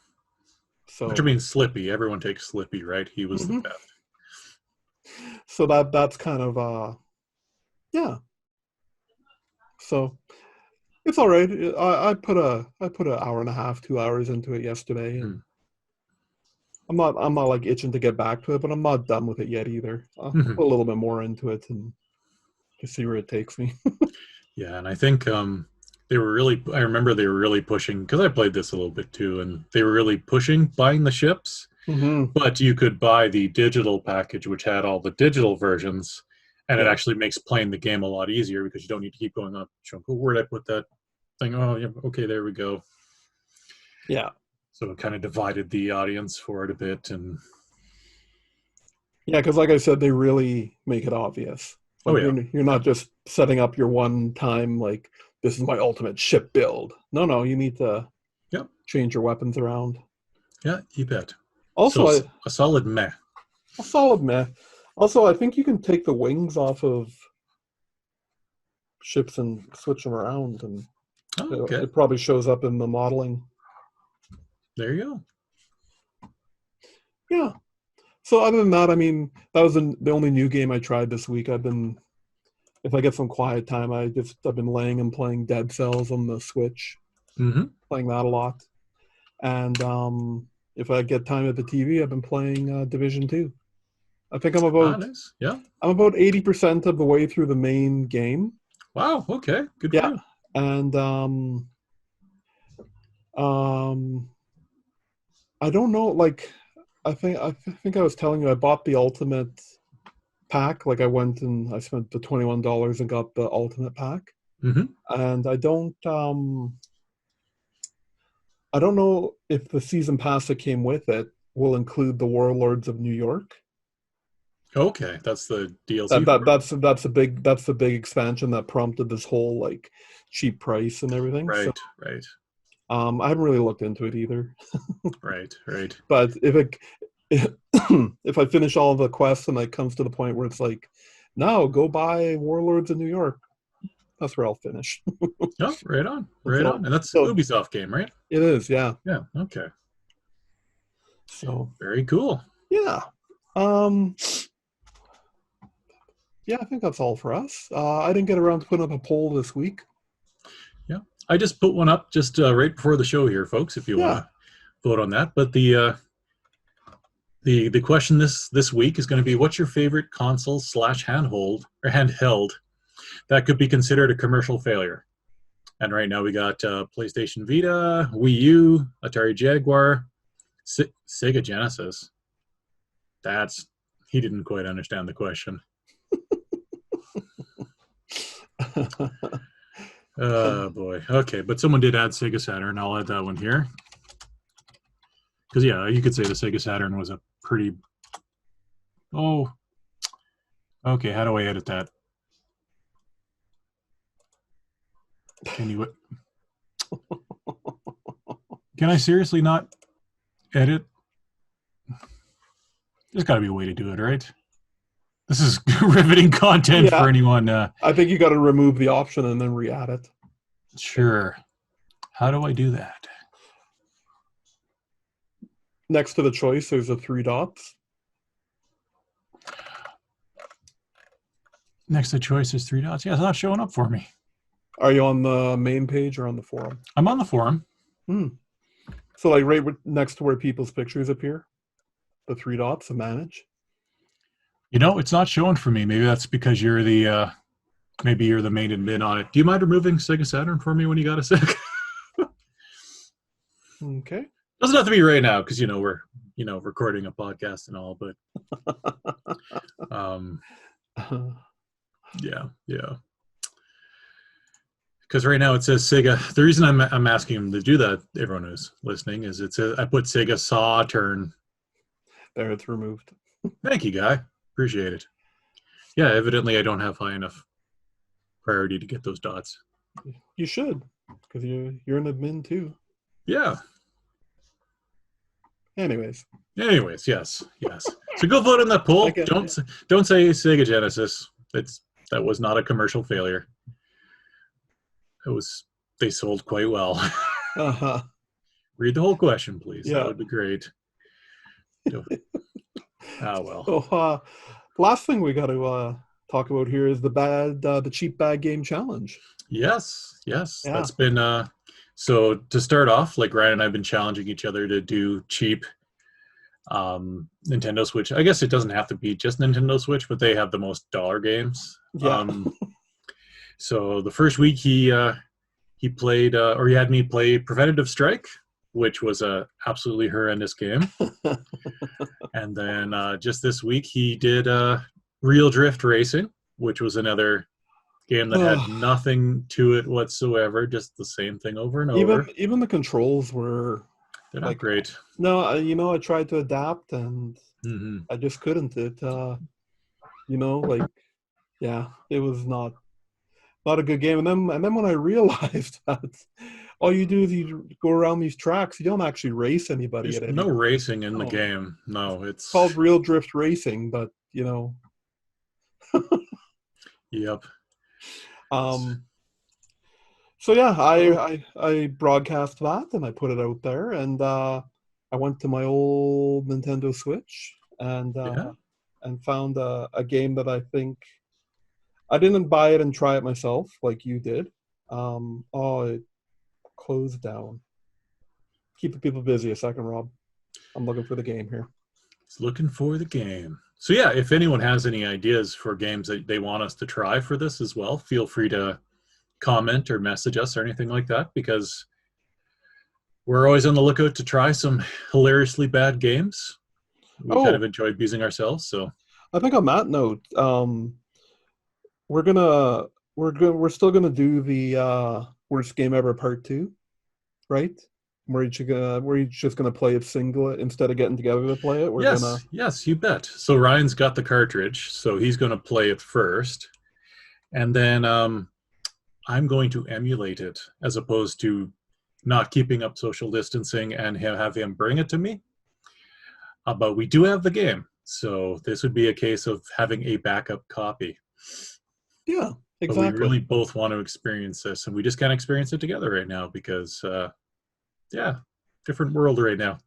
So, which, I mean, Slippy. Everyone takes Slippy, right? He was the best. So that's kind of So it's all right. I put an hour and a half, 2 hours into it yesterday, and I'm not like itching to get back to it, but I'm not done with it yet either. I'll put a little bit more into it and just see where it takes me. Yeah, and I think I remember they were really pushing, because I played this a little bit too, and they were really pushing buying the ships, but you could buy the digital package, which had all the digital versions, and it actually makes playing the game a lot easier, because you don't need to keep going up. Where did I put that thing? Oh, yeah, okay, there we go. Yeah. So it kind of divided the audience for it a bit, and because like I said, they really make it obvious. Like, you're not just setting up your one time, like, this is my ultimate ship build. No, you need to change your weapons around. Yeah, you bet. Also, so a solid meh. A solid meh. Also, I think you can take the wings off of ships and switch them around, and it probably shows up in the modeling. There you go. Yeah. So other than that, I mean, that was the only new game I tried this week. If I get some quiet time, I've been laying and playing Dead Cells on the Switch, playing that a lot. And if I get time at the TV, I've been playing Division 2. I think I'm about I'm about 80% of the way through the main game. Wow. Okay. Good for you. And I don't know. Like, I think I was telling you I bought the ultimate pack. Like, I went and I spent the $21 and got the ultimate pack. And I don't know if the season pass that came with it will include the Warlords of New York. Okay, that's the DLC. That's the big expansion that prompted this whole like cheap price and everything. Right. I haven't really looked into it either. Right. But if I finish all the quests and it comes to the point where it's like No, go buy Warlords of New York. That's where I'll finish. Oh, right on. Right on. And that's an Ubisoft game, right? It is, yeah. Yeah, okay. So very cool. Yeah. Yeah, I think that's all for us. I didn't get around to putting up a poll this week. Yeah. I just put one up just right before the show here, folks, if you want to vote on that. But the question this week is going to be, what's your favorite console / handheld that could be considered a commercial failure? And right now we got PlayStation Vita, Wii U, Atari Jaguar, Sega Genesis. He didn't quite understand the question. Oh boy. Okay, but someone did add Sega Saturn. I'll add that one here. Because yeah, you could say the Sega Saturn was a pretty... Oh. Okay, how do I edit that? Can you... Can I seriously not edit? There's got to be a way to do it, right? This is riveting content for anyone. I think you got to remove the option and then re-add it. Sure. How do I do that? Next to the choice, there's the 3 dots. Next to the choice, there's 3 dots. Yeah, it's not showing up for me. Are you on the main page or on the forum? I'm on the forum. So like right next to where people's pictures appear, the 3 dots to manage. You know, it's not showing for me. Maybe that's because you're the maybe you're the main admin on it. Do you mind removing Sega Saturn for me when you got a sec? Okay. Doesn't have to be right now because we're recording a podcast and all, but yeah. Because right now it says Sega. The reason I'm asking him to do that, everyone who's listening, is I put Sega Saturn. There, it's removed. Thank you, Guy. Appreciate it. Yeah, evidently I don't have high enough priority to get those dots. You should, because you're an admin too. Yeah. Anyways, yes. So go vote on that poll. Don't say Sega Genesis. That was not a commercial failure. They sold quite well. Read the whole question, please. Yeah. That would be great. Well. So, last thing we got to talk about here is the cheap bag game challenge. Yes. Yeah. That's been so to start off, like Ryan and I have been challenging each other to do cheap Nintendo Switch. I guess it doesn't have to be just Nintendo Switch, but they have the most dollar games. Yeah. So the first week he played or he had me play Preventative Strike, which was a absolutely horrendous game. And then just this week he did Real Drift Racing, which was another game that had nothing to it whatsoever, just the same thing over and over. Even the controls they're not great. No, I tried to adapt and I just couldn't. It it was not a good game. And then when I realized that all you do is you go around these tracks, you don't actually race anybody. There's no racing in the game. No, it's called Real Drift Racing, but Yep. So yeah, I broadcast that and I put it out there, and I went to my old Nintendo Switch and found a game that I think I didn't buy it and try it myself like you did. It closed down. Keep the people busy a second, Rob. I'm looking for the game here. He's looking for the game. So yeah, if anyone has any ideas for games that they want us to try for this as well, feel free to comment or message us or anything like that, because we're always on the lookout to try some hilariously bad games. We kind of enjoy abusing ourselves. So I think on that note, we're still gonna do the worst game ever part 2, right? Where you're just gonna play it single instead of getting together to play it. Yes, you bet. So Ryan's got the cartridge, so he's gonna play it first, and then I'm going to emulate it as opposed to not keeping up social distancing and have him bring it to me. But we do have the game, so this would be a case of having a backup copy. Yeah, exactly. But we really both want to experience this, and we just can't experience it together right now because, different world right now.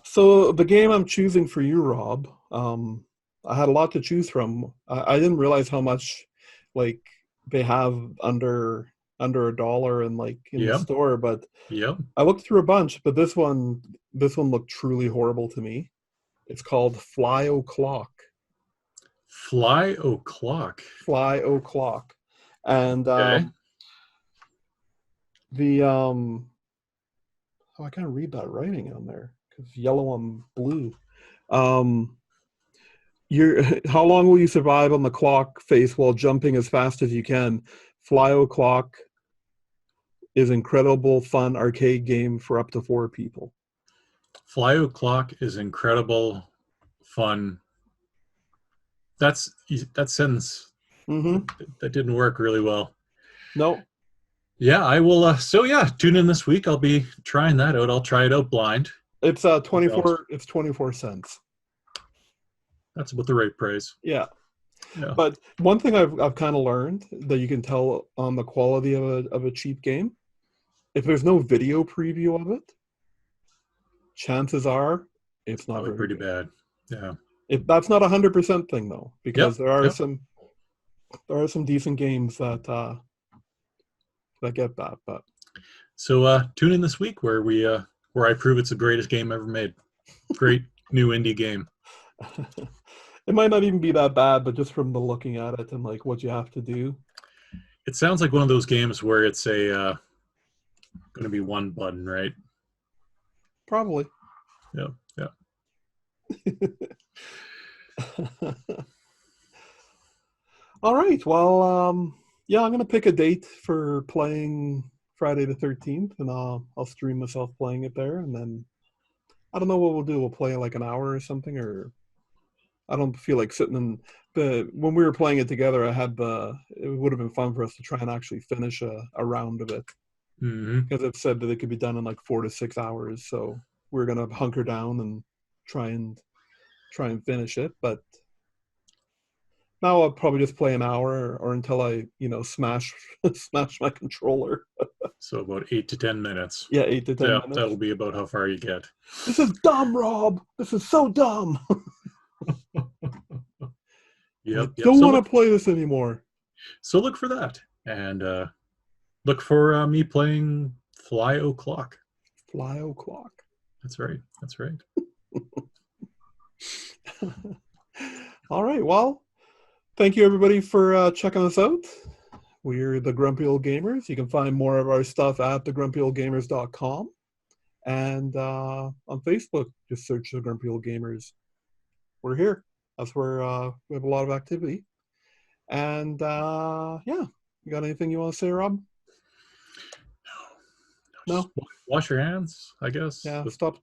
So the game I'm choosing for you, Rob, I had a lot to choose from. I didn't realize how much, like, they have under $1 and like in the store, but I looked through a bunch, but this one looked truly horrible to me. It's called Fly O'Clock. Fly O'Clock. Fly O'Clock. And I can't read that writing on there because yellow and blue. How long will you survive on the clock face while jumping as fast as you can? Fly O'Clock is incredible fun arcade game for up to 4 people. Fly O'Clock is incredible fun. That sentence that didn't work really well. No. Yeah, I will. Tune in this week. I'll be trying that out. I'll try it out blind. It's 24. It's 24 cents. That's about the right price. Yeah. But one thing I've kind of learned that you can tell on the quality of a cheap game, if there's no video preview of it, chances are it's not pretty bad. Yeah. That's not 100% thing though, because there are some decent games that get that. But so tune in this week where I prove it's the greatest game ever made. Great new indie game. It might not even be that bad, but just from the looking at it and like what you have to do. It sounds like one of those games where it's going to be one button, right? Probably. Yeah. All right. Well, I'm going to pick a date for playing Friday the 13th, and I'll stream myself playing it there, and then I don't know what we'll do. We'll play like an hour or something, or I don't feel like sitting in when we were playing it together, it would have been fun for us to try and actually finish a round of it. Because it said that it could be done in like 4 to 6 hours. So we're going to hunker down and try and finish it. But now I'll probably just play an hour or until I, smash my controller. So about 8 to 10 minutes. Yeah, 8 to 10 minutes. That'll be about how far you get. This is dumb, Rob. This is so dumb. Don't want to play this anymore. So look for that, and look for me playing Fly O'Clock. Fly O'Clock. That's right. All right. Well, thank you everybody for checking us out. We're the Grumpy Old Gamers. You can find more of our stuff at thegrumpyoldgamers.com, and on Facebook, just search the Grumpy Old Gamers. We're here. That's where we have a lot of activity. And you got anything you want to say, Rob? No. Wash your hands, I guess. Yeah. Stop.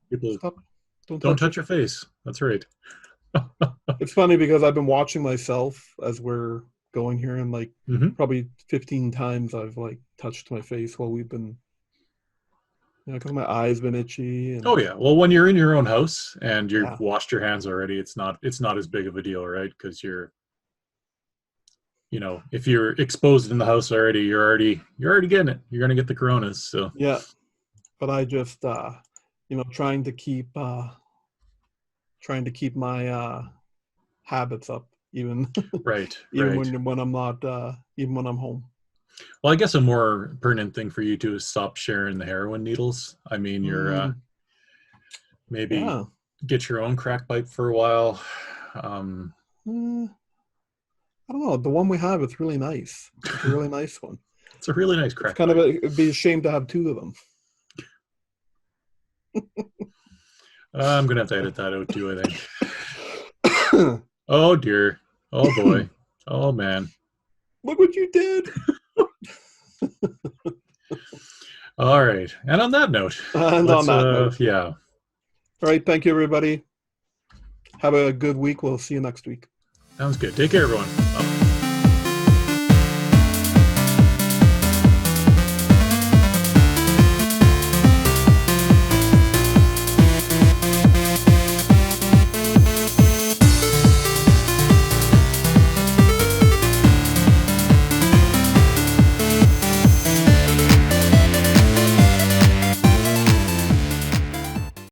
Don't touch your face. That's right. It's funny because I've been watching myself as we're going here, and like probably 15 times I've like touched my face while we've been. Because my eyes been itchy. And... Oh yeah. Well, when you're in your own house and you've washed your hands already, it's not as big of a deal, right? Because you're, if you're exposed in the house already, you're already getting it. You're gonna get the coronas. So yeah. But I just trying to keep my habits up, even right. when I'm not even when I'm home. Well, I guess a more pertinent thing for you too is stop sharing the heroin needles. I mean, you're maybe get your own crack pipe for a while. I don't know. The one we have, it's really nice. It's a really nice one. It's a really nice crack. It's it'd be a shame to have 2 of them. I'm gonna have to edit that out too, I think. Oh dear. Oh boy. Oh man. Look what you did. All right. And on that note. Yeah. All right. Thank you, everybody. Have a good week. We'll see you next week. Sounds good. Take care, everyone. Bye.